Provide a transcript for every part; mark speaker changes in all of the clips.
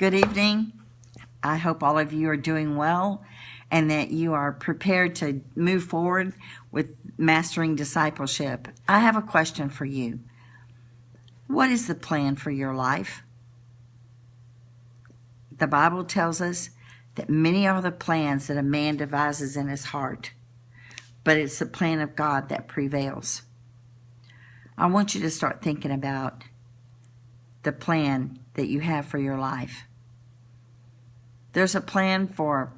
Speaker 1: Good evening. I hope all of you are doing well and that you are prepared to move forward with mastering discipleship. I have a question for you. What is the plan for your life? The Bible tells us that many are the plans that a man devises in his heart, but it's the plan of God that prevails. I want you to start thinking about the plan that you have for your life. There's a plan for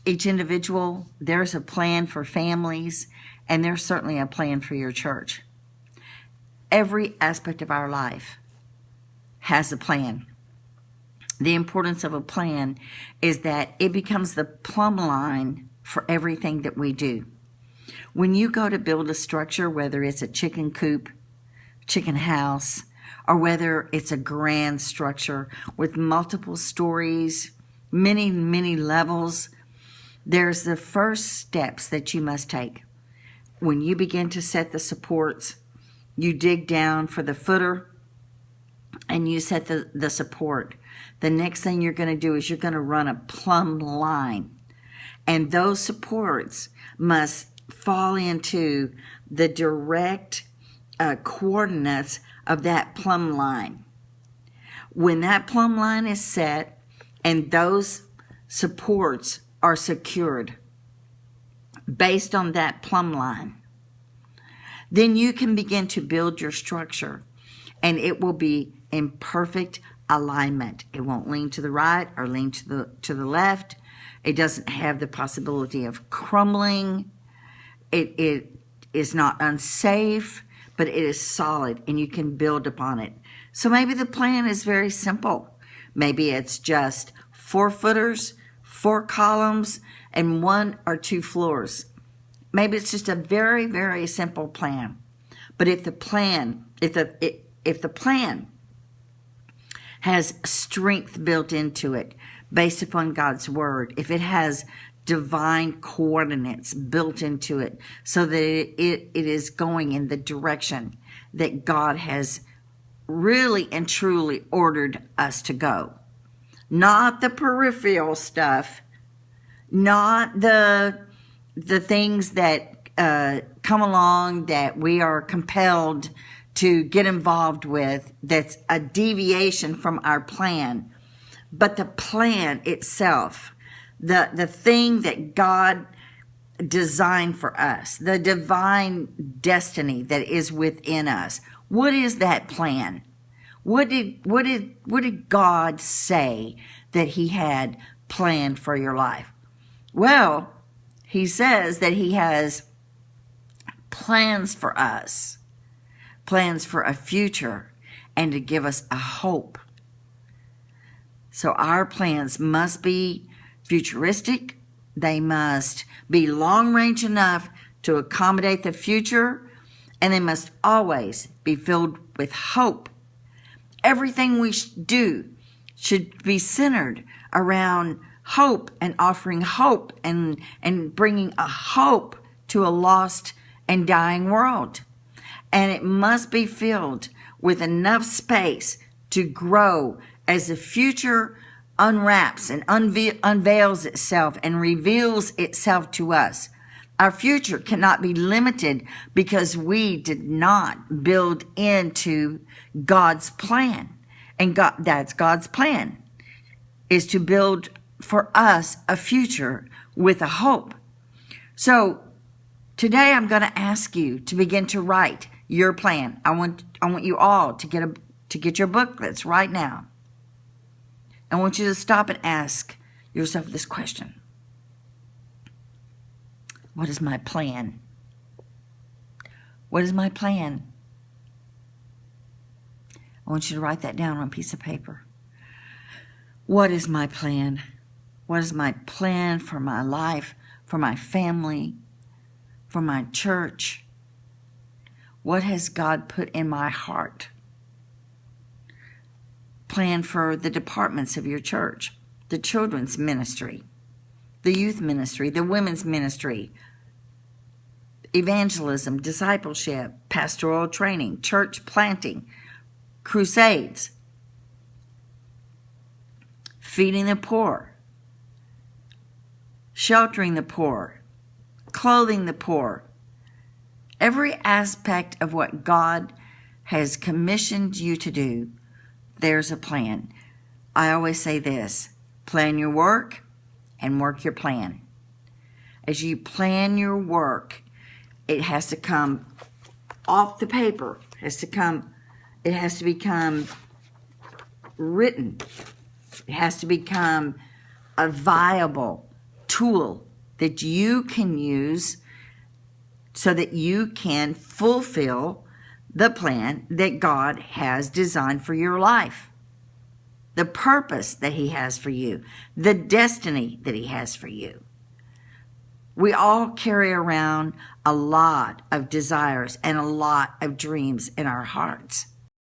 Speaker 1: each individual, there's a plan for families, and there's certainly a plan for your church. Every aspect of our life has a plan. The importance of a plan is that it becomes the plumb line for everything that we do. When you go to build a structure, whether it's a chicken coop, chicken house, or whether it's a grand structure with multiple stories, many levels, there's the first steps that you must take. When you begin to set the supports, you dig down for the footer and you set the support. The next thing you're going to do is you're going to run a plumb line. And those supports must fall into the direct coordinates of that plumb line. When that plumb line is set and those supports are secured based on that plumb line, then you can begin to build your structure and it will be in perfect alignment. It won't lean to the right or lean to the left. It doesn't have the possibility of crumbling. It is not unsafe, but it is solid and you can build upon it. So maybe the plan is very simple. Maybe it's just 4 footers, 4 columns, and 1 or 2 floors. Maybe it's just a very simple plan. But if the plan has strength built into it based upon God's word, if it has divine coordinates built into it so that it is going in the direction that God has really and truly ordered us to go. Not the peripheral stuff, not the things that come along that we are compelled to get involved with that's a deviation from our plan, but the plan itself, the thing that God designed for us, the divine destiny that is within us. What is that plan? What did God say that he had planned for your life? Well, he says that he has plans for us, plans for a future, and to give us a hope. So our plans must be futuristic. They must be long range enough to accommodate the future, and they must always be filled with hope. Everything we do should be centered around hope and offering hope and bringing a hope to a lost and dying world. And it must be filled with enough space to grow as the future unwraps and unveils itself and reveals itself to us. Our future cannot be limited because we did not build into God's plan. And that's God's plan, is to build for us a future with a hope. So today I'm going to ask you to begin to write your plan. I want you all to get your booklets right now. I want you to stop and ask yourself this question. What is my plan? What is my plan? I want you to write that down on a piece of paper. What is my plan? What is my plan for my life, for my family, for my church? What has God put in my heart? Plan for the departments of your church, the children's ministry, the youth ministry, the women's ministry, evangelism, discipleship, pastoral training, church planting, crusades, feeding the poor, sheltering the poor, clothing the poor. Every aspect of what God has commissioned you to do, there's a plan. I always say this: plan your work and work your plan. As you plan your work, it has to come off the paper. It has to become written. It has to become a viable tool that you can use so that you can fulfill the plan that God has designed for your life, the purpose that He has for you, the destiny that He has for you. We all carry around a lot of desires and a lot of dreams in our hearts.